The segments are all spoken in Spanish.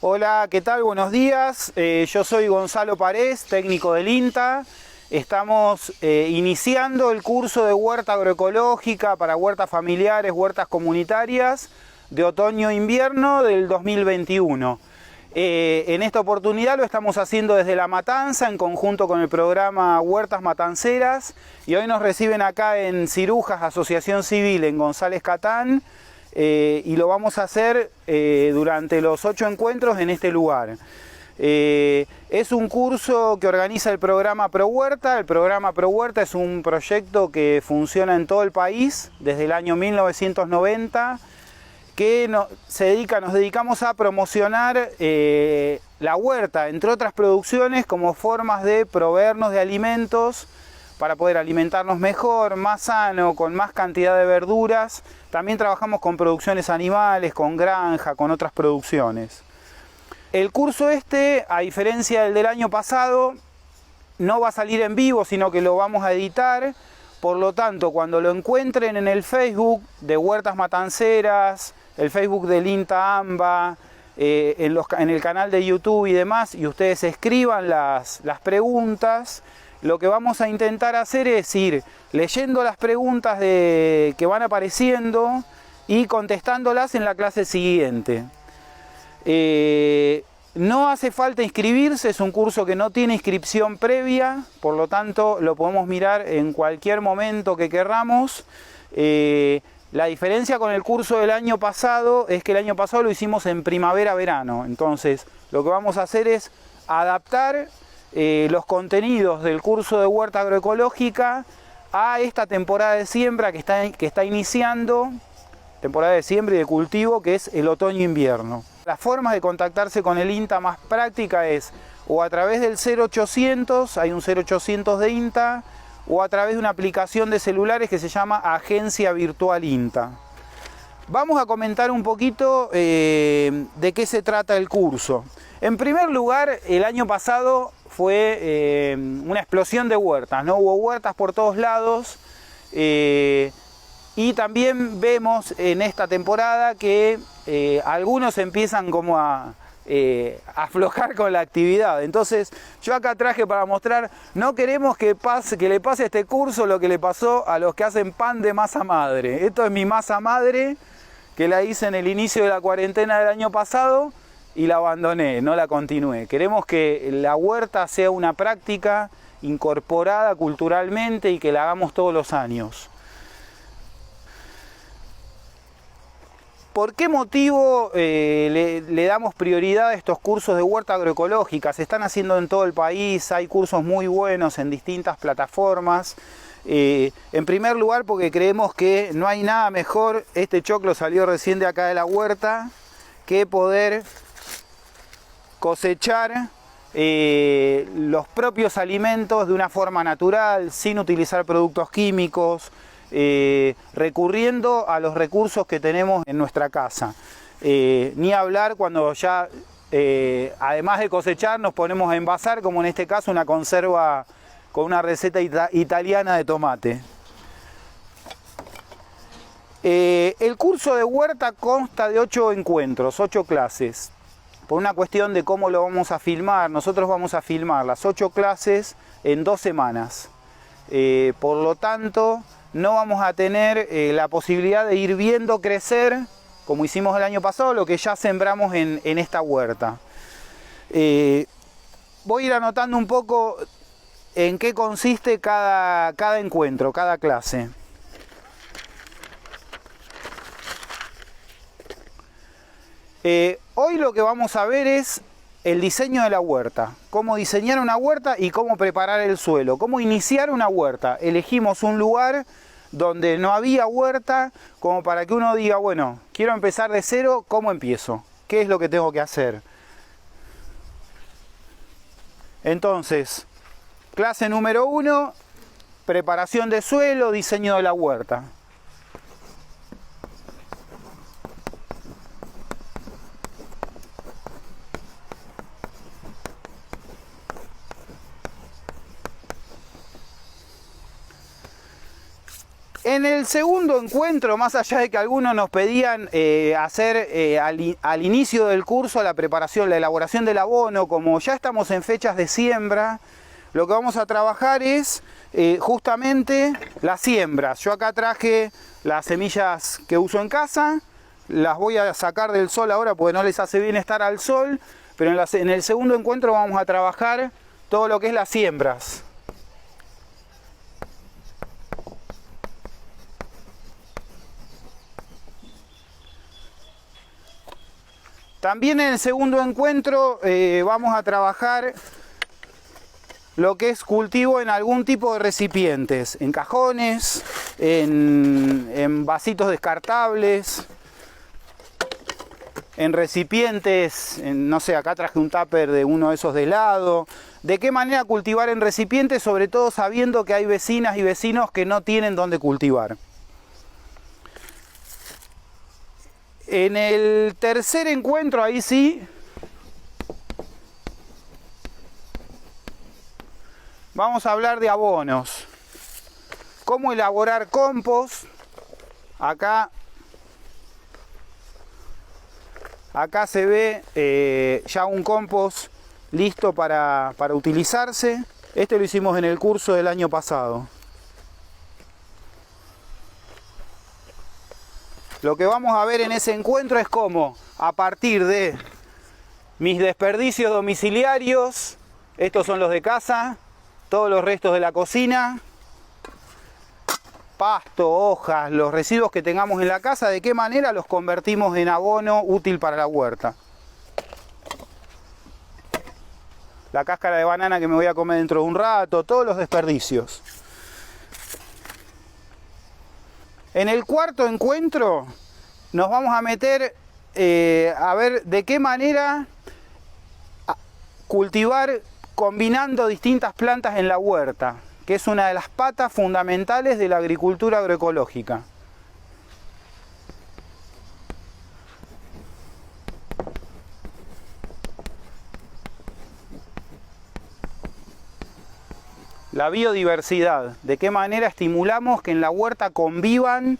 Hola, ¿qué tal? Buenos días. Yo soy Gonzalo Parés, técnico del INTA. Estamos iniciando el curso de huerta agroecológica para huertas familiares, huertas comunitarias de otoño-invierno del 2021. En esta oportunidad lo estamos haciendo desde La Matanza en conjunto con el programa Huertas Matanceras, y hoy nos reciben acá en Cirujas, Asociación Civil, en González Catán, y lo vamos a hacer durante los 8 encuentros en este lugar. Es un curso que organiza el programa ProHuerta. El programa ProHuerta es un proyecto que funciona en todo el país desde el año 1990, que nos dedicamos a promocionar la huerta, entre otras producciones, como formas de proveernos de alimentos para poder alimentarnos mejor, más sano, con más cantidad de verduras. También trabajamos con producciones animales, con granja, con otras producciones. El curso a diferencia del año pasado, no va a salir en vivo, sino que lo vamos a editar. Por lo tanto, cuando lo encuentren en el Facebook de Huertas Matanceras, el Facebook del INTA AMBA, en el canal de YouTube y demás, y ustedes escriban las preguntas, lo que vamos a intentar hacer es ir leyendo las preguntas que van apareciendo y contestándolas en la clase siguiente. No hace falta inscribirse, es un curso que no tiene inscripción previa, por lo tanto lo podemos mirar en cualquier momento que querramos. La diferencia con el curso del año pasado es que el año pasado lo hicimos en primavera-verano. Entonces lo que vamos a hacer es adaptar los contenidos del curso de huerta agroecológica a esta temporada de siembra que está iniciando, temporada de siembra y de cultivo, que es el otoño-invierno. Las formas de contactarse con el INTA más práctica es o a través del 0800, hay un 0800 de INTA, o a través de una aplicación de celulares que se llama Agencia Virtual INTA. Vamos a comentar un poquito de qué se trata el curso. En primer lugar, el año pasado fue una explosión de huertas, ¿no? Hubo huertas por todos lados, y también vemos en esta temporada que algunos empiezan como a aflojar con la actividad. Entonces yo acá traje para mostrar, no queremos que le pase a este curso lo que le pasó a los que hacen pan de masa madre. Esto es mi masa madre, que la hice en el inicio de la cuarentena del año pasado y la abandoné, no la continué. Queremos que la huerta sea una práctica incorporada culturalmente y que la hagamos todos los años. ¿Por qué motivo le damos prioridad a estos cursos de huerta agroecológica? Se están haciendo en todo el país, hay cursos muy buenos en distintas plataformas. En primer lugar, porque creemos que no hay nada mejor, este choclo salió recién de acá de la huerta, que poder cosechar los propios alimentos de una forma natural, sin utilizar productos químicos, recurriendo a los recursos que tenemos en nuestra casa. Ni hablar cuando ya, además de cosechar, nos ponemos a envasar, como en este caso una conserva con una receta italiana de tomate. El curso de huerta consta de 8 encuentros, 8 clases. Por una cuestión de cómo lo vamos a filmar, nosotros vamos a filmar las 8 clases en 2 semanas. Por lo tanto, no vamos a tener la posibilidad de ir viendo crecer, como hicimos el año pasado, lo que ya sembramos en esta huerta. Voy a ir anotando un poco en qué consiste cada encuentro, cada clase. Hoy lo que vamos a ver es el diseño de la huerta, cómo diseñar una huerta y cómo preparar el suelo, cómo iniciar una huerta. Elegimos un lugar donde no había huerta, como para que uno diga, bueno, quiero empezar de cero, ¿cómo empiezo? ¿Qué es lo que tengo que hacer? Entonces, clase número 1, preparación de suelo, diseño de la huerta. En el segundo encuentro, más allá de que algunos nos pedían hacer al inicio del curso la preparación, la elaboración del abono, como ya estamos en fechas de siembra, lo que vamos a trabajar es justamente las siembras. Yo acá traje las semillas que uso en casa, las voy a sacar del sol ahora porque no les hace bien estar al sol, pero en el segundo encuentro vamos a trabajar todo lo que es las siembras. También en el segundo encuentro vamos a trabajar lo que es cultivo en algún tipo de recipientes, en cajones, en vasitos descartables, en recipientes, no sé, acá traje un tupper de uno de esos de helado. ¿De qué manera cultivar en recipientes? Sobre todo sabiendo que hay vecinas y vecinos que no tienen dónde cultivar. En el tercer encuentro, ahí sí, vamos a hablar de abonos. Cómo elaborar compost. Acá se ve ya un compost listo para utilizarse. Este lo hicimos en el curso del año pasado. Lo que vamos a ver en ese encuentro es cómo, a partir de mis desperdicios domiciliarios, estos son los de casa, todos los restos de la cocina, pasto, hojas, los residuos que tengamos en la casa, de qué manera los convertimos en abono útil para la huerta. La cáscara de banana que me voy a comer dentro de un rato, todos los desperdicios. En el cuarto encuentro nos vamos a meter a ver de qué manera cultivar combinando distintas plantas en la huerta, que es una de las patas fundamentales de la agricultura agroecológica. La biodiversidad, de qué manera estimulamos que en la huerta convivan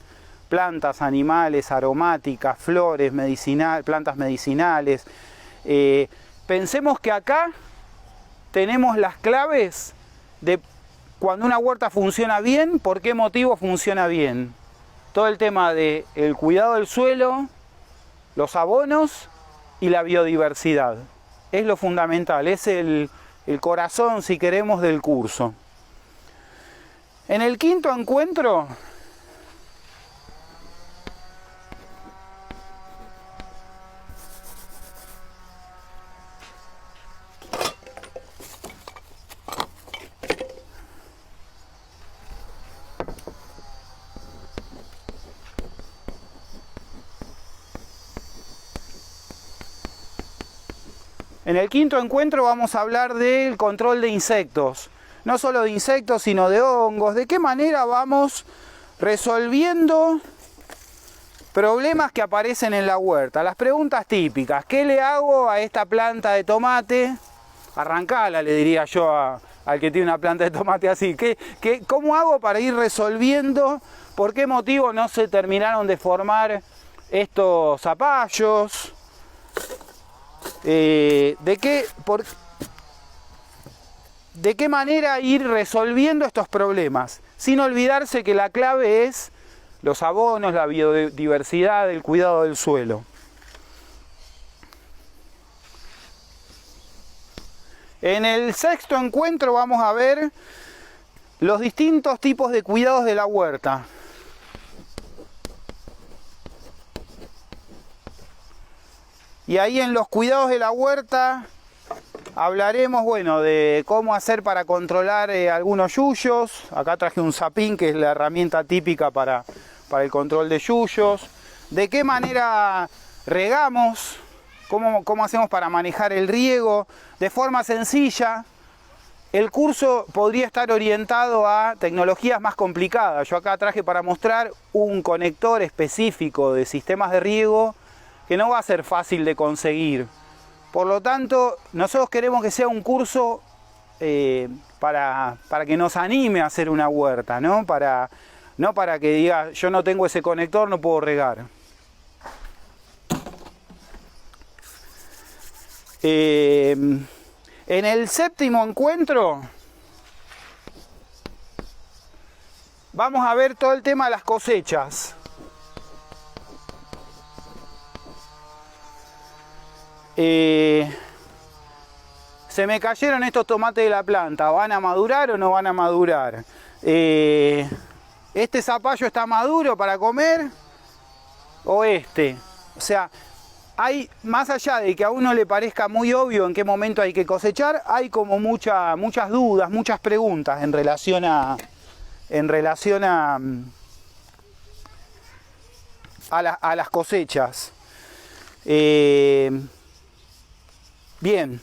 plantas, animales, aromáticas, flores, plantas medicinales. Pensemos que acá tenemos las claves de cuando una huerta funciona bien, por qué motivo funciona bien. Todo el tema del cuidado del suelo, los abonos y la biodiversidad. Es lo fundamental, es el corazón, si queremos, del curso. En el quinto encuentro vamos a hablar del control de insectos. No solo de insectos, sino de hongos. ¿De qué manera vamos resolviendo problemas que aparecen en la huerta? Las preguntas típicas. ¿Qué le hago a esta planta de tomate? Arrancala, le diría yo al que tiene una planta de tomate así. ¿Cómo hago para ir resolviendo? ¿Por qué motivo no se terminaron de formar estos zapallos? ¿De qué manera ir resolviendo estos problemas? Sin olvidarse que la clave es los abonos, la biodiversidad, el cuidado del suelo. En el sexto encuentro vamos a ver los distintos tipos de cuidados de la huerta. Y ahí en los cuidados de la huerta hablaremos, bueno, de cómo hacer para controlar algunos yuyos. Acá traje un sapín, que es la herramienta típica para el control de yuyos. De qué manera regamos, cómo hacemos para manejar el riego de forma sencilla. El curso podría estar orientado a tecnologías más complicadas. Yo acá traje para mostrar un conector específico de sistemas de riego que no va a ser fácil de conseguir. Por lo tanto, nosotros queremos que sea un curso para que nos anime a hacer una huerta, ¿no? Para no para que diga yo no tengo ese conector, no puedo regar. En el séptimo encuentro vamos a ver todo el tema de las cosechas. Se me cayeron estos tomates de la planta, ¿van a madurar o no van a madurar? ¿Este zapallo está maduro para comer? ¿O este? O sea, hay, más allá de que a uno le parezca muy obvio en qué momento hay que cosechar, hay como muchas dudas, muchas preguntas en relación a las cosechas. Bien,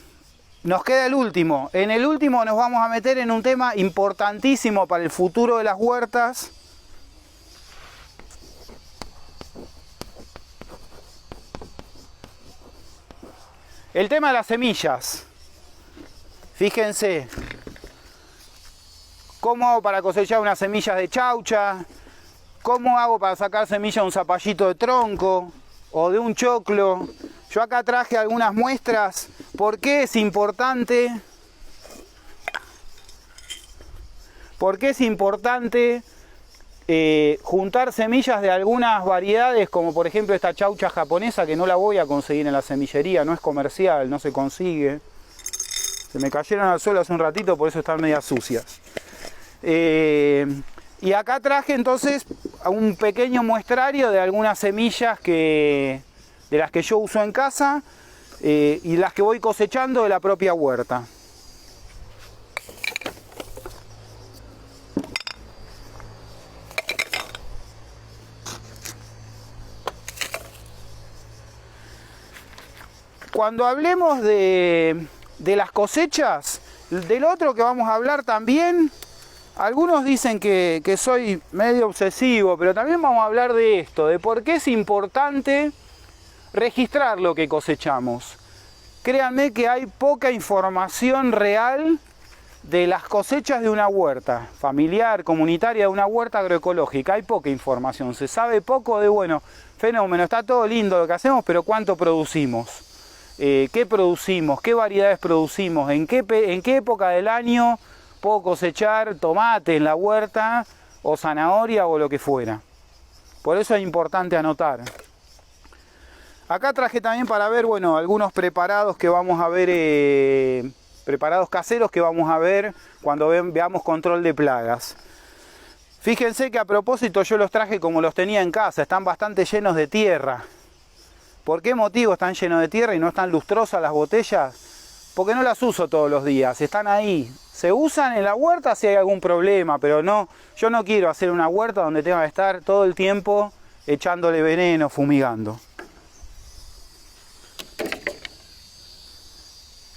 nos queda el último. En el último nos vamos a meter en un tema importantísimo para el futuro de las huertas. El tema de las semillas. Fíjense, ¿cómo hago para cosechar unas semillas de chaucha? ¿Cómo hago para sacar semillas de un zapallito de tronco o de un choclo? Yo acá traje algunas muestras. ¿Por qué es importante? ¿Por qué es importante juntar semillas de algunas variedades, como por ejemplo esta chaucha japonesa, que no la voy a conseguir en la semillería, no es comercial, no se consigue? Se me cayeron al suelo hace un ratito, por eso están medias sucias. Y acá traje entonces un pequeño muestrario de algunas semillas de las que yo uso en casa y las que voy cosechando de la propia huerta. Cuando hablemos de las cosechas, del otro que vamos a hablar también, algunos dicen que soy medio obsesivo, pero también vamos a hablar de esto, de por qué es importante registrar lo que cosechamos. Créanme que hay poca información real de las cosechas de una huerta familiar, comunitaria, de una huerta agroecológica. Hay poca información, se sabe poco de, bueno, fenómeno, está todo lindo lo que hacemos, pero ¿cuánto producimos? ¿Qué producimos? ¿Qué variedades producimos? ¿En qué época del año puedo cosechar tomate en la huerta o zanahoria o lo que fuera? Por eso es importante anotar. Acá traje también para ver, bueno, algunos preparados que vamos a ver, preparados caseros que vamos a ver cuando veamos control de plagas. Fíjense que a propósito yo los traje como los tenía en casa, están bastante llenos de tierra. ¿Por qué motivo están llenos de tierra y no están lustrosas las botellas? Porque no las uso todos los días, están ahí. Se usan en la huerta si hay algún problema, pero no, yo no quiero hacer una huerta donde tenga que estar todo el tiempo echándole veneno, fumigando.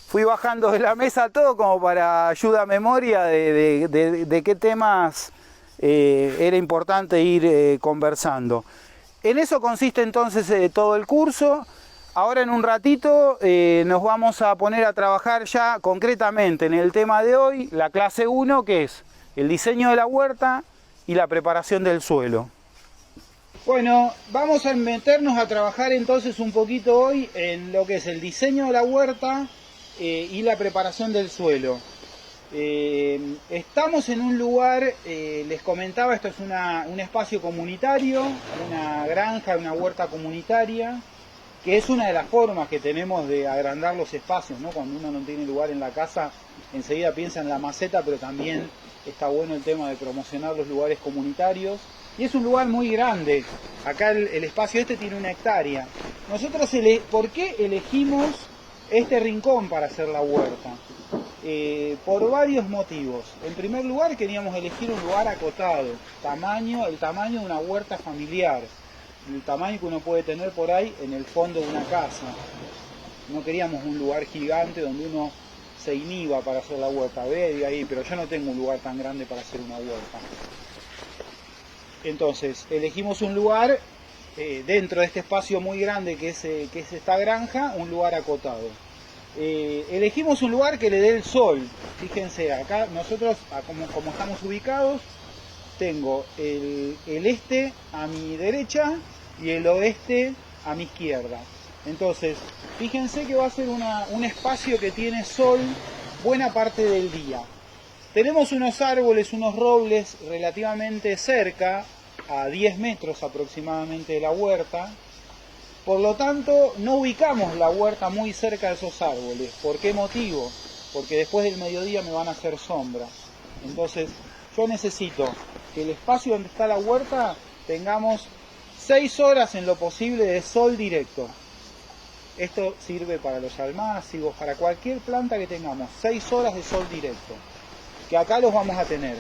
Fui bajando de la mesa todo como para ayuda a memoria de qué temas era importante ir conversando. En eso consiste entonces todo el curso. Ahora en un ratito nos vamos a poner a trabajar ya concretamente en el tema de hoy, la clase 1, que es el diseño de la huerta y la preparación del suelo. Bueno, vamos a meternos a trabajar entonces un poquito hoy en lo que es el diseño de la huerta y la preparación del suelo. Estamos en un lugar, les comentaba, esto es un espacio comunitario, una granja, una huerta comunitaria, que es una de las formas que tenemos de agrandar los espacios, ¿no? Cuando uno no tiene lugar en la casa, enseguida piensa en la maceta, pero también está bueno el tema de promocionar los lugares comunitarios. Y es un lugar muy grande, acá el espacio este tiene 1 hectárea. Nosotros, ¿por qué elegimos este rincón para hacer la huerta? Por varios motivos. En primer lugar, queríamos elegir un lugar acotado, el tamaño de una huerta familiar, el tamaño que uno puede tener por ahí en el fondo de una casa. No queríamos un lugar gigante donde uno se inhiba para hacer la huerta. Ve ahí, pero yo no tengo un lugar tan grande para hacer una huerta. Entonces, elegimos un lugar dentro de este espacio muy grande que es esta granja, un lugar acotado. Elegimos un lugar que le dé el sol. Fíjense, acá nosotros, como estamos ubicados, tengo el este a mi derecha y el oeste a mi izquierda. Entonces, fíjense que va a ser un espacio que tiene sol buena parte del día. Tenemos unos árboles, unos robles relativamente cerca, a 10 metros aproximadamente de la huerta. Por lo tanto, no ubicamos la huerta muy cerca de esos árboles. ¿Por qué motivo? Porque después del mediodía me van a hacer sombra. Entonces, yo necesito que el espacio donde está la huerta tengamos 6 horas en lo posible de sol directo. Esto sirve para los almácigos, para cualquier planta que tengamos, 6 horas de sol directo, que acá los vamos a tener.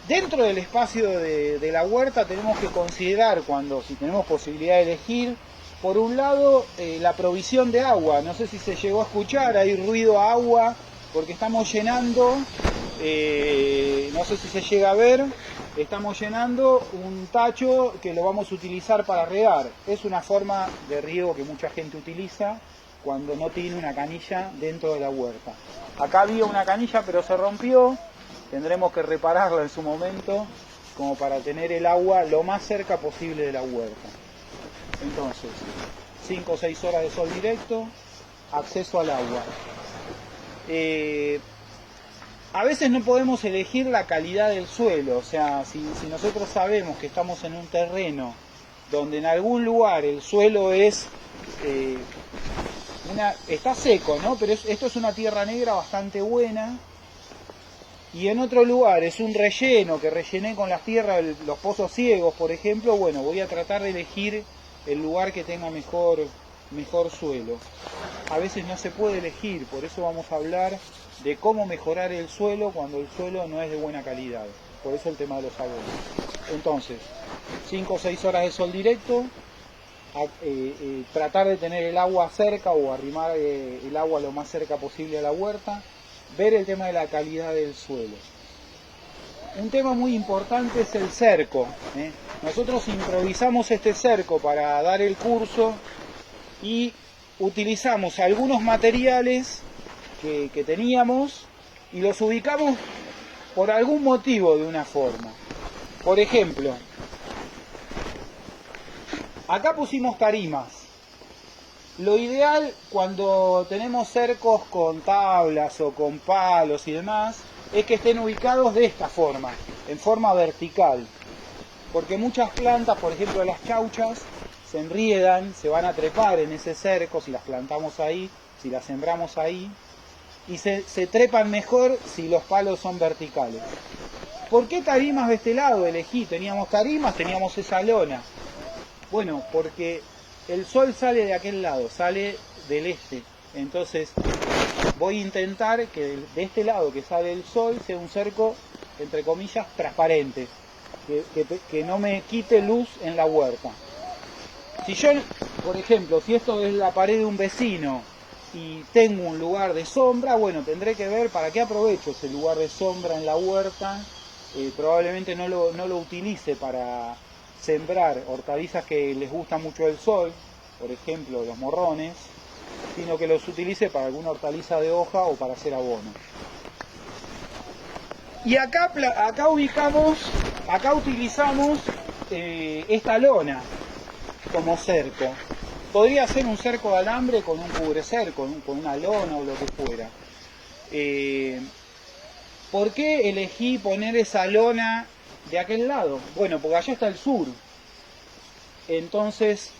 Dentro del espacio de la huerta tenemos que considerar, si tenemos posibilidad de elegir, por un lado la provisión de agua. No sé si se llegó a escuchar, hay ruido a agua, porque estamos llenando, no sé si se llega a ver, estamos llenando un tacho que lo vamos a utilizar para regar. Es una forma de riego que mucha gente utiliza cuando no tiene una canilla dentro de la huerta. Acá había una canilla pero se rompió, tendremos que repararla en su momento como para tener el agua lo más cerca posible de la huerta. Entonces, 5 o 6 horas de sol directo, acceso al agua. A veces no podemos elegir la calidad del suelo, o sea, si nosotros sabemos que estamos en un terreno donde en algún lugar el suelo es está seco, ¿no? Pero esto es una tierra negra bastante buena, y en otro lugar es un relleno que rellené con las tierras, los pozos ciegos, por ejemplo, bueno, voy a tratar de elegir el lugar que tenga mejor suelo. A veces no se puede elegir, por eso vamos a hablar de cómo mejorar el suelo cuando el suelo no es de buena calidad. Por eso el tema de los abonos. Entonces, 5 o 6 horas de sol directo, tratar de tener el agua cerca o arrimar el agua lo más cerca posible a la huerta, ver el tema de la calidad del suelo. Un tema muy importante es el cerco. Nosotros improvisamos este cerco para dar el curso y utilizamos algunos materiales que teníamos y los ubicamos por algún motivo de una forma. Por ejemplo, acá pusimos tarimas. Lo ideal cuando tenemos cercos con tablas o con palos y demás es que estén ubicados de esta forma, en forma vertical. Porque muchas plantas, por ejemplo las chauchas, se enriedan, se van a trepar en ese cerco si las plantamos ahí, si las sembramos ahí, y se trepan mejor si los palos son verticales. ¿Por qué tarimas de este lado elegí? Teníamos tarimas, teníamos esa lona. Bueno, porque el sol sale de aquel lado, sale del este. Entonces voy a intentar que de este lado que sale el sol sea un cerco, entre comillas, transparente, que no me quite luz en la huerta. Si yo, por ejemplo, si esto es la pared de un vecino y tengo un lugar de sombra, bueno, tendré que ver para qué aprovecho ese lugar de sombra en la huerta. Probablemente no lo utilice para sembrar hortalizas que les gusta mucho el sol, por ejemplo los morrones, sino que los utilice para alguna hortaliza de hoja o para hacer abono. Y acá utilizamos esta lona como cerco. Podría ser un cerco de alambre con un cubrecerco, con una lona o lo que fuera. ¿Por qué elegí poner esa lona de aquel lado? Bueno, porque allá está el sur. Entonces,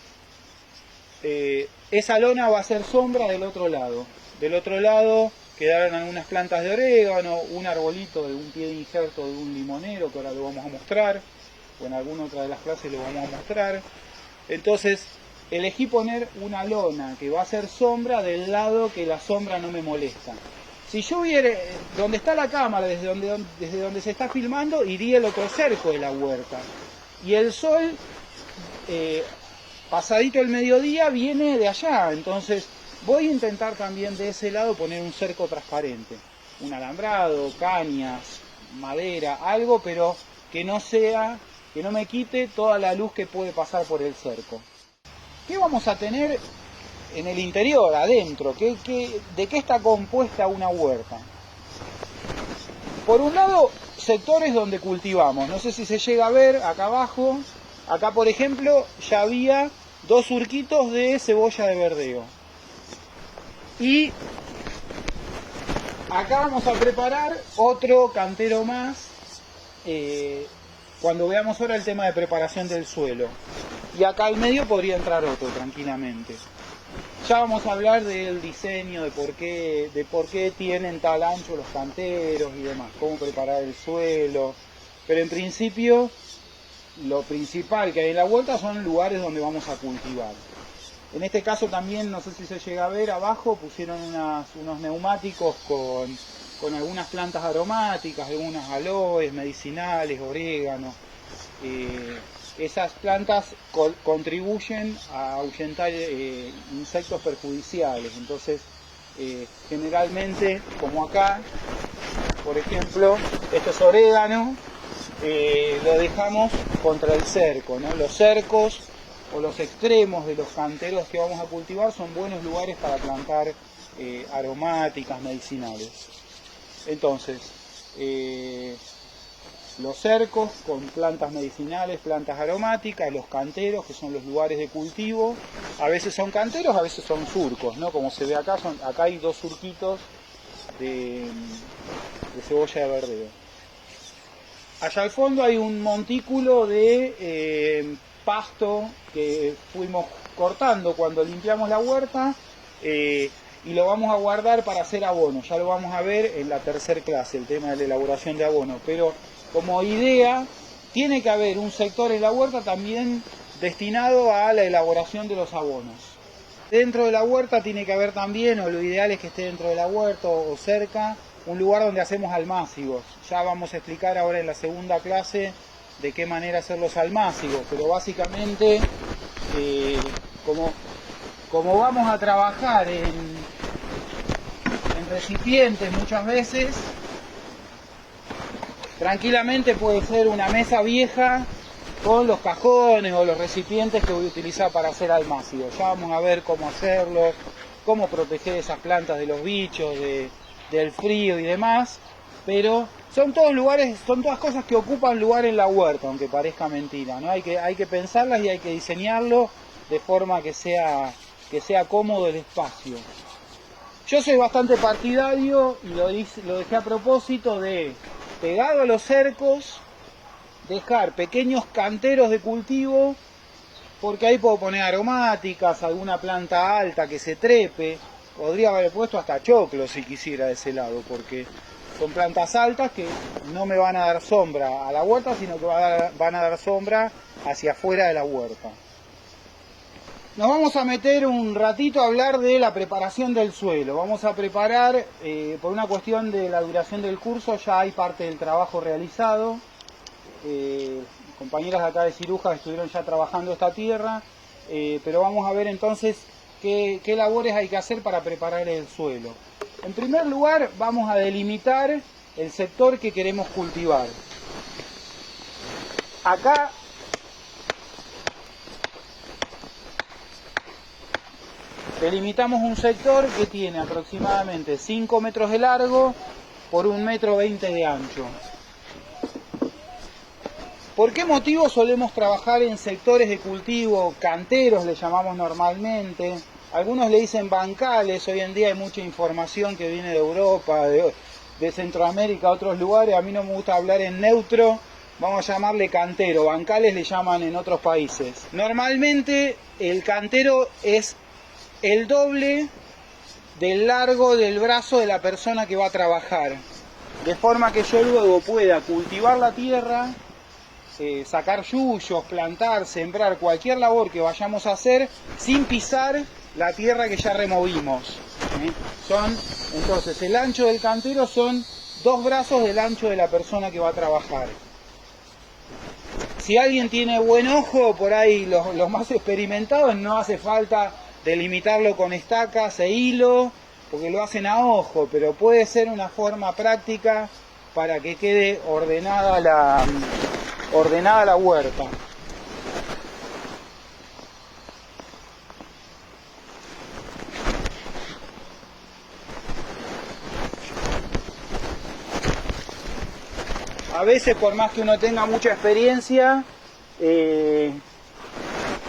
esa lona va a ser sombra del otro lado. Del otro lado quedaron algunas plantas de orégano, un arbolito de un pie de injerto de un limonero, que ahora lo vamos a mostrar, o en alguna otra de las clases lo vamos a mostrar. Entonces, elegí poner una lona que va a ser sombra del lado que la sombra no me molesta. Si yo hubiera, donde está la cámara, desde donde se está filmando, iría el otro cerco de la huerta. Y el sol, pasadito el mediodía, viene de allá. Entonces voy a intentar también de ese lado poner un cerco transparente. Un alambrado, cañas, madera, algo, pero que no me quite toda la luz que puede pasar por el cerco. ¿Qué vamos a tener en el interior, adentro? ¿De qué está compuesta una huerta? Por un lado, sectores donde cultivamos. No sé si se llega a ver acá abajo. Acá, por ejemplo, ya había 2 surquitos de cebolla de verdeo. Y acá vamos a preparar otro cantero más cuando veamos ahora el tema de preparación del suelo. Y acá al medio podría entrar otro tranquilamente. Ya vamos a hablar del diseño, de por qué tienen tal ancho los canteros y demás, cómo preparar el suelo. Pero en principio, lo principal que hay en la huerta son lugares donde vamos a cultivar. En este caso también, no sé si se llega a ver, abajo pusieron unos neumáticos con algunas plantas aromáticas, algunas aloes, medicinales, orégano. Esas plantas contribuyen a ahuyentar insectos perjudiciales. Entonces, generalmente, como acá, por ejemplo, esto es orégano, lo dejamos contra el cerco, ¿no? Los cercos o los extremos de los canteros que vamos a cultivar son buenos lugares para plantar aromáticas, medicinales. Entonces, los cercos con plantas medicinales, plantas aromáticas, los canteros, que son los lugares de cultivo, a veces son canteros, a veces son surcos, ¿no? Como se ve acá, acá hay 2 surquitos de cebolla de verdeo. Allá al fondo hay un montículo de pasto que fuimos cortando cuando limpiamos la huerta y lo vamos a guardar para hacer abono. Ya lo vamos a ver en la tercera clase, el tema de la elaboración de abono. Pero como idea, tiene que haber un sector en la huerta también destinado a la elaboración de los abonos. Dentro de la huerta tiene que haber también, o lo ideal es que esté dentro de la huerta o cerca, un lugar donde hacemos almácigos. Ya vamos a explicar ahora en la segunda clase de qué manera hacer los almácigos, pero básicamente como vamos a trabajar en recipientes muchas veces, tranquilamente puede ser una mesa vieja con los cajones o los recipientes que voy a utilizar para hacer almácigos. Ya vamos a ver cómo hacerlo, cómo proteger esas plantas de los bichos, del frío y demás, pero son todos lugares, son todas cosas que ocupan lugar en la huerta, aunque parezca mentira, ¿no? Hay que pensarlas y hay que diseñarlo de forma que sea cómodo el espacio. Yo soy bastante partidario, y lo dejé a propósito, de, pegado a los cercos, dejar pequeños canteros de cultivo, porque ahí puedo poner aromáticas, alguna planta alta que se trepe. Podría haber puesto hasta choclo si quisiera de ese lado, porque son plantas altas que no me van a dar sombra a la huerta, sino que van a dar sombra hacia afuera de la huerta. Nos vamos a meter un ratito a hablar de la preparación del suelo. Vamos a preparar, por una cuestión de la duración del curso, ya hay parte del trabajo realizado. Compañeras de acá de Ciruja estuvieron ya trabajando esta tierra, pero vamos a ver entonces qué labores hay que hacer para preparar el suelo. En primer lugar, vamos a delimitar el sector que queremos cultivar. Acá delimitamos un sector que tiene aproximadamente 5 metros de largo por 1,20 m de ancho. ¿Por qué motivo solemos trabajar en sectores de cultivo, canteros le llamamos normalmente? Algunos le dicen bancales. Hoy en día hay mucha información que viene de Europa, de Centroamérica, otros lugares. A mí no me gusta hablar en neutro, vamos a llamarle cantero. Bancales le llaman en otros países. Normalmente el cantero es el doble del largo del brazo de la persona que va a trabajar, de forma que yo luego pueda cultivar la tierra, sacar yuyos, plantar, sembrar, cualquier labor que vayamos a hacer sin pisar la tierra que ya removimos. Entonces el ancho del cantero son 2 brazos del ancho de la persona que va a trabajar. Si alguien tiene buen ojo, por ahí los más experimentados, no hace falta delimitarlo con estacas e hilo, porque lo hacen a ojo, pero puede ser una forma práctica para que quede ordenada la huerta. A veces, por más que uno tenga mucha experiencia,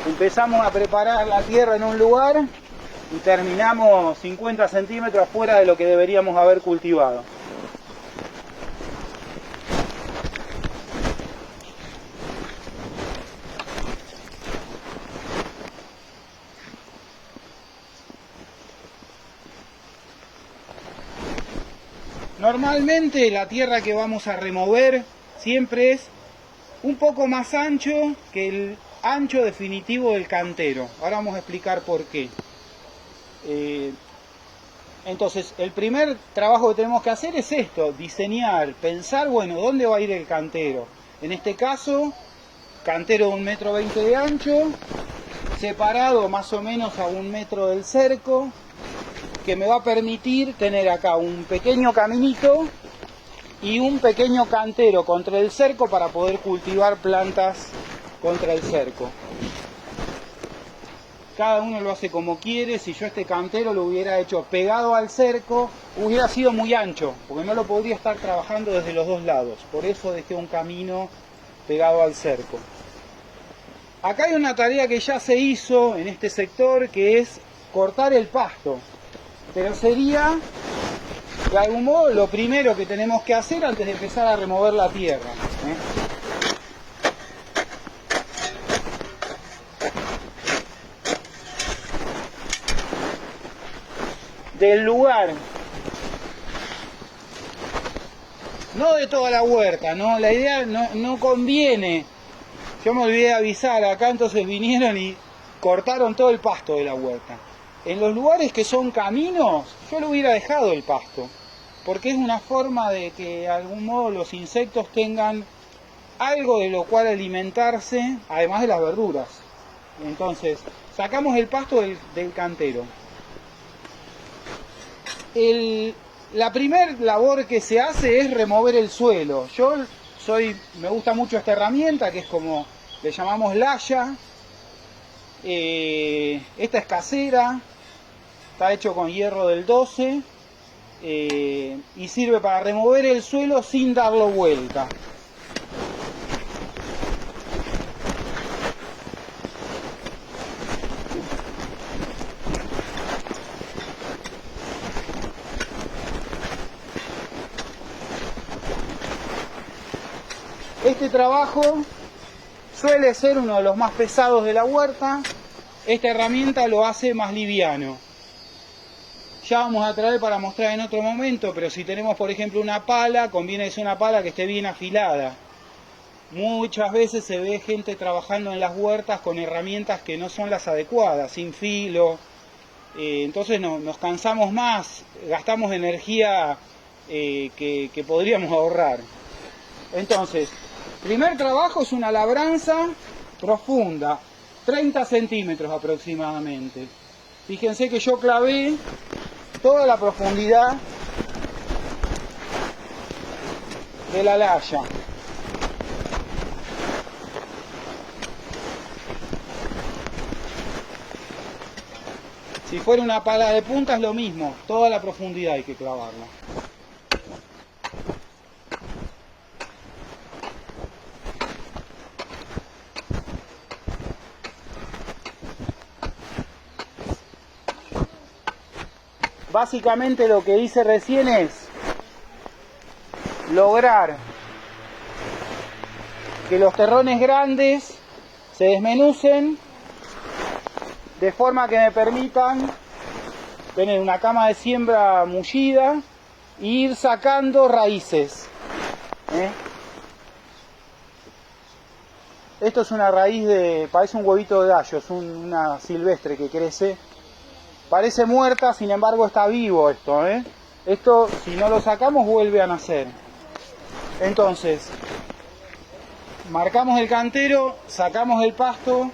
empezamos a preparar la tierra en un lugar y terminamos 50 centímetros fuera de lo que deberíamos haber cultivado. Normalmente la tierra que vamos a remover siempre es un poco más ancho que el ancho definitivo del cantero. Ahora vamos a explicar por qué. Entonces, el primer trabajo que tenemos que hacer es esto, diseñar, pensar, bueno, ¿dónde va a ir el cantero? En este caso, cantero de 1,20 m de ancho, separado más o menos a 1 metro del cerco, que me va a permitir tener acá un pequeño caminito y un pequeño cantero contra el cerco para poder cultivar plantas contra el cerco. Cada uno lo hace como quiere. Si yo este cantero lo hubiera hecho pegado al cerco, hubiera sido muy ancho, porque no lo podría estar trabajando desde los dos lados. Por eso dejé un camino pegado al cerco. Acá hay una tarea que ya se hizo en este sector, que es cortar el pasto. Pero sería, de algún modo, lo primero que tenemos que hacer antes de empezar a remover la tierra. Del lugar, no de toda la huerta, ¿no? La idea no conviene. Yo me olvidé de avisar acá, entonces vinieron y cortaron todo el pasto de la huerta. En los lugares que son caminos, yo le hubiera dejado el pasto, porque es una forma de que de algún modo los insectos tengan algo de lo cual alimentarse, además de las verduras. Entonces, sacamos el pasto del cantero. La primer labor que se hace es remover el suelo. Me gusta mucho esta herramienta, que es como le llamamos laya. Esta es casera, está hecho con hierro del 12 y sirve para remover el suelo sin darlo vuelta. Este trabajo suele ser uno de los más pesados de la huerta. Esta herramienta lo hace más liviano. Ya vamos a traer para mostrar en otro momento, pero si tenemos por ejemplo una pala, conviene que sea una pala que esté bien afilada. Muchas veces se ve gente trabajando en las huertas con herramientas que no son las adecuadas, sin filo. Entonces nos cansamos más, gastamos energía que podríamos ahorrar. Entonces, primer trabajo es una labranza profunda, 30 centímetros aproximadamente. Fíjense que yo clavé toda la profundidad de la laya. Si fuera una pala de punta es lo mismo, toda la profundidad hay que clavarla. Básicamente lo que hice recién es lograr que los terrones grandes se desmenucen de forma que me permitan tener una cama de siembra mullida e ir sacando raíces. Esto es una raíz parece un huevito de gallo, es una silvestre que crece. Parece muerta, sin embargo está vivo esto. Esto, si no lo sacamos, vuelve a nacer. Entonces, marcamos el cantero, sacamos el pasto,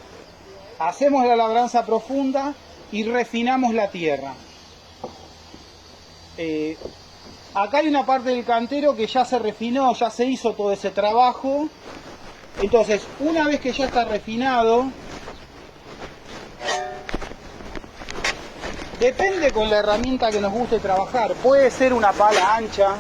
hacemos la labranza profunda y refinamos la tierra. Acá hay una parte del cantero que ya se refinó, ya se hizo todo ese trabajo. Entonces, una vez que ya está refinado, depende con la herramienta que nos guste trabajar. Puede ser una pala ancha,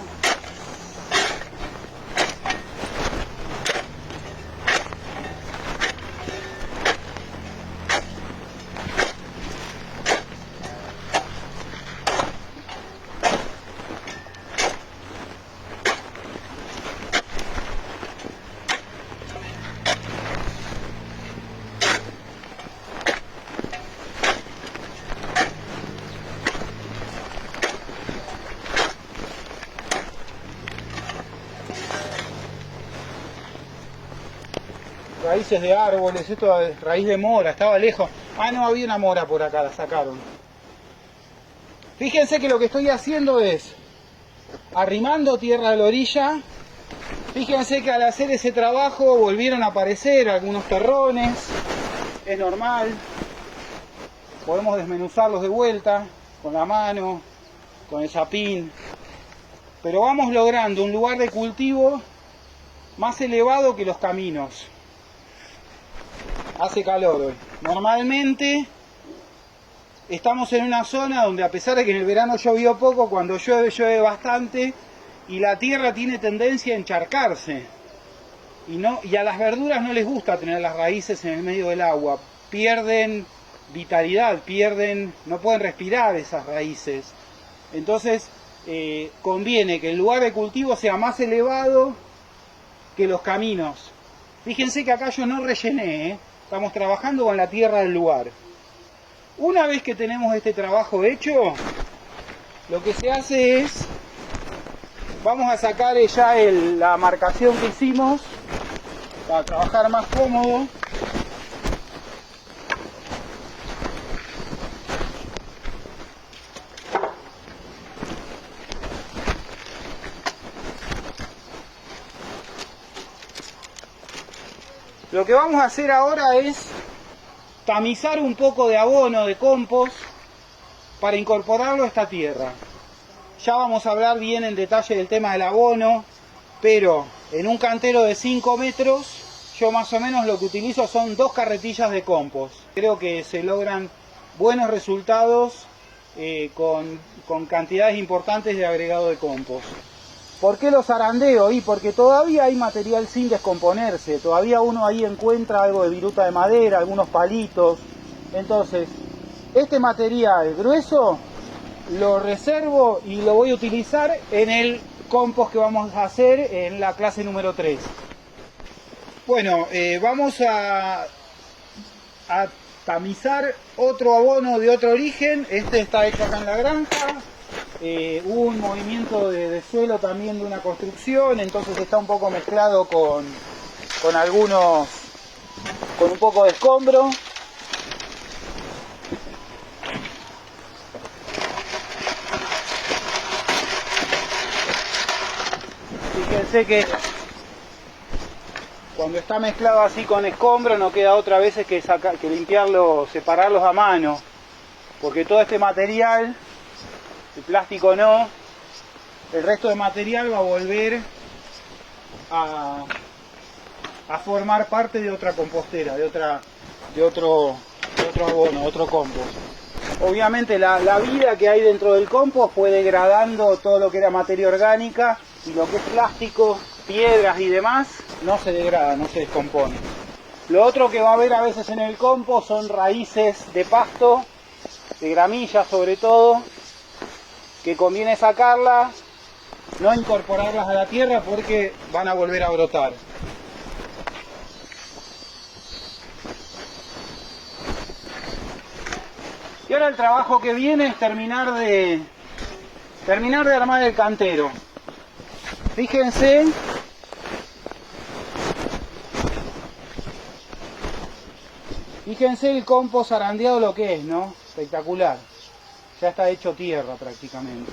raíces de árboles, esto es raíz de mora, estaba lejos. Ah, no, había una mora por acá, la sacaron. Fíjense que lo que estoy haciendo es arrimando tierra a la orilla. Fíjense que al hacer ese trabajo volvieron a aparecer algunos terrones, es normal. Podemos desmenuzarlos de vuelta con la mano, con el zapín, pero vamos logrando un lugar de cultivo más elevado que los caminos. Hace calor hoy. Normalmente estamos en una zona donde, a pesar de que en el verano llovió poco, cuando llueve, llueve bastante y la tierra tiene tendencia a encharcarse. Y a las verduras no les gusta tener las raíces en el medio del agua. Pierden vitalidad, no pueden respirar esas raíces. Entonces conviene que el lugar de cultivo sea más elevado que los caminos. Fíjense que acá yo no rellené, estamos trabajando con la tierra del lugar. Una vez que tenemos este trabajo hecho, lo que se hace es, vamos a sacar ya la marcación que hicimos para trabajar más cómodo. Lo que vamos a hacer ahora es tamizar un poco de abono, de compost, para incorporarlo a esta tierra. Ya vamos a hablar bien en detalle del tema del abono, pero en un cantero de 5 metros, yo más o menos lo que utilizo son 2 carretillas de compost. Creo que se logran buenos resultados con cantidades importantes de agregado de compost. ¿Por qué los zarandeo? Porque todavía hay material sin descomponerse, todavía uno ahí encuentra algo de viruta de madera, algunos palitos. Entonces, este material grueso lo reservo y lo voy a utilizar en el compost que vamos a hacer en la clase número 3. Bueno, vamos a tamizar otro abono de otro origen. Este está hecho acá en la granja. Hubo un movimiento de suelo también de una construcción, entonces está un poco mezclado con un poco de escombro. Fíjense que cuando está mezclado así con escombro no queda otra vez que limpiarlo, separarlos a mano, porque todo este material, el plástico no, el resto de material va a volver a formar parte de otra compostera, de otro abono, otro compost. Obviamente la vida que hay dentro del compost fue degradando todo lo que era materia orgánica, y lo que es plástico, piedras y demás no se degrada, no se descompone. Lo otro que va a haber a veces en el compost son raíces de pasto, de gramillas sobre todo, que conviene sacarlas, no incorporarlas a la tierra porque van a volver a brotar. Y ahora el trabajo que viene es terminar de armar el cantero. Fíjense el compost zarandeado lo que es, ¿no? Espectacular. Ya está hecho tierra prácticamente.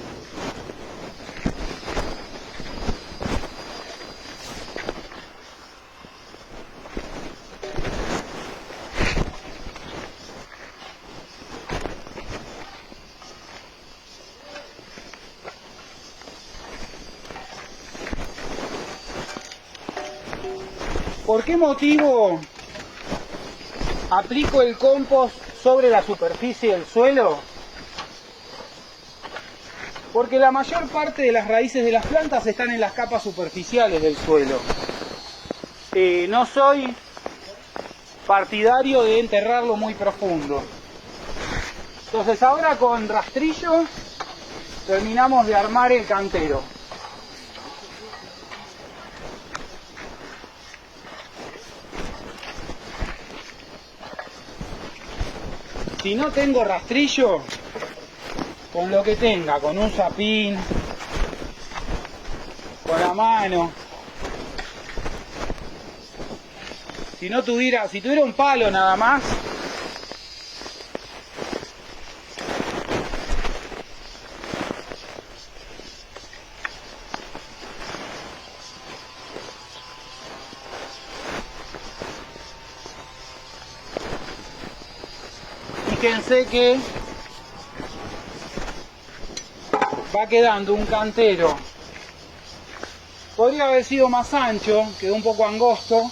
¿Por qué motivo aplico el compost sobre la superficie del suelo? Porque la mayor parte de las raíces de las plantas están en las capas superficiales del suelo. No soy partidario de enterrarlo muy profundo. Entonces ahora con rastrillo terminamos de armar el cantero. Si no tengo rastrillo, con lo que tenga, con un zapín, con la mano. Si tuviera un palo nada más, fíjense que va quedando un cantero. Podría haber sido más ancho, quedó un poco angosto,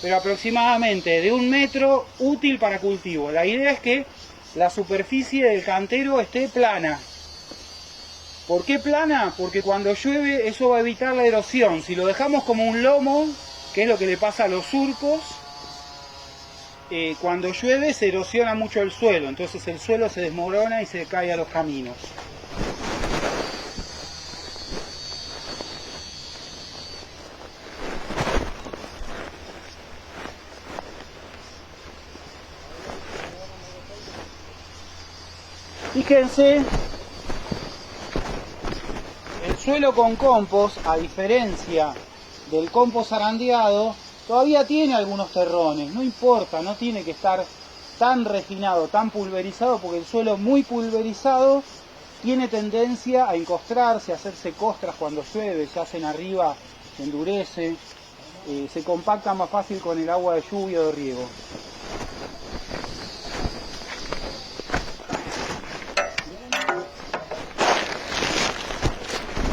pero aproximadamente de 1 metro, útil para cultivo. La idea es que la superficie del cantero esté plana. ¿Por qué plana? Porque cuando llueve eso va a evitar la erosión. Si lo dejamos como un lomo, que es lo que le pasa a los surcos, cuando llueve se erosiona mucho el suelo, entonces el suelo se desmorona y se cae a los caminos. Fíjense, el suelo con compost, a diferencia del compost zarandeado, todavía tiene algunos terrones. No importa, no tiene que estar tan refinado, tan pulverizado, porque el suelo muy pulverizado tiene tendencia a encostrarse, a hacerse costras cuando llueve, se hacen arriba, se endurece, se compacta más fácil con el agua de lluvia o de riego.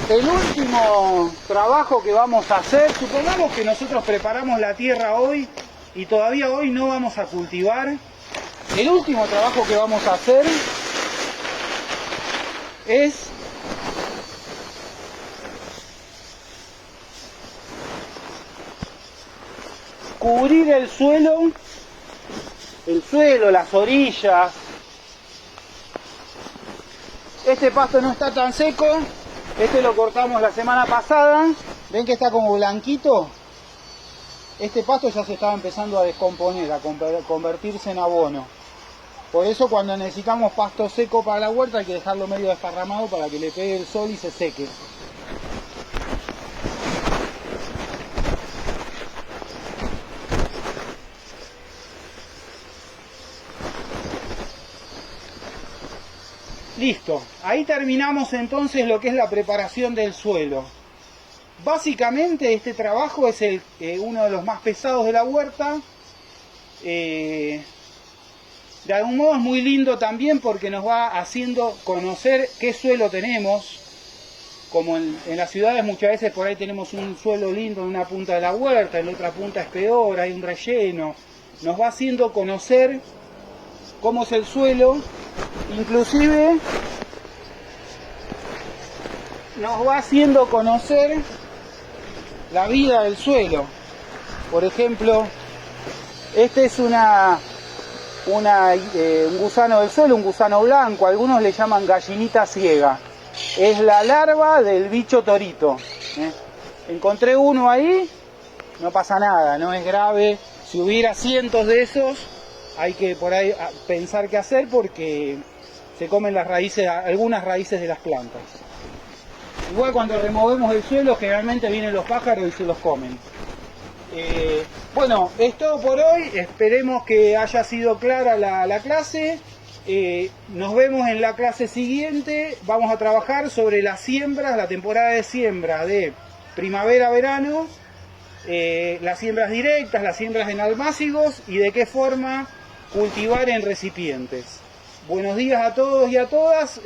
El último trabajo que vamos a hacer, supongamos que nosotros preparamos la tierra hoy y todavía hoy no vamos a cultivar. El último trabajo que vamos a hacer es cubrir el suelo, las orillas. Este pasto no está tan seco. Este lo cortamos la semana pasada, ven que está como blanquito. Este pasto ya se estaba empezando a descomponer, a convertirse en abono. Por eso cuando necesitamos pasto seco para la huerta hay que dejarlo medio desparramado para que le pegue el sol y se seque. Listo, ahí terminamos entonces lo que es la preparación del suelo. Básicamente este trabajo es uno de los más pesados de la huerta. De algún modo es muy lindo también porque nos va haciendo conocer qué suelo tenemos. Como en las ciudades muchas veces por ahí tenemos un suelo lindo en una punta de la huerta, en la otra punta es peor, hay un relleno. Nos va haciendo conocer cómo es el suelo. Inclusive nos va haciendo conocer la vida del suelo. Por ejemplo, este es un gusano del suelo, un gusano blanco, algunos le llaman gallinita ciega. Es la larva del bicho torito. Encontré uno ahí, no pasa nada, no es grave. Si hubiera cientos de esos, hay que por ahí pensar qué hacer porque se comen las raíces, algunas raíces de las plantas. Igual cuando removemos el suelo generalmente vienen los pájaros y se los comen. Bueno, es todo por hoy, esperemos que haya sido clara la clase. Nos vemos en la clase siguiente, vamos a trabajar sobre las siembras, la temporada de siembra de primavera-verano, las siembras directas, las siembras en almácigos y de qué forma cultivar en recipientes. Buenos días a todos y a todas,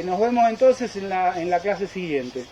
nos vemos entonces en la clase siguiente.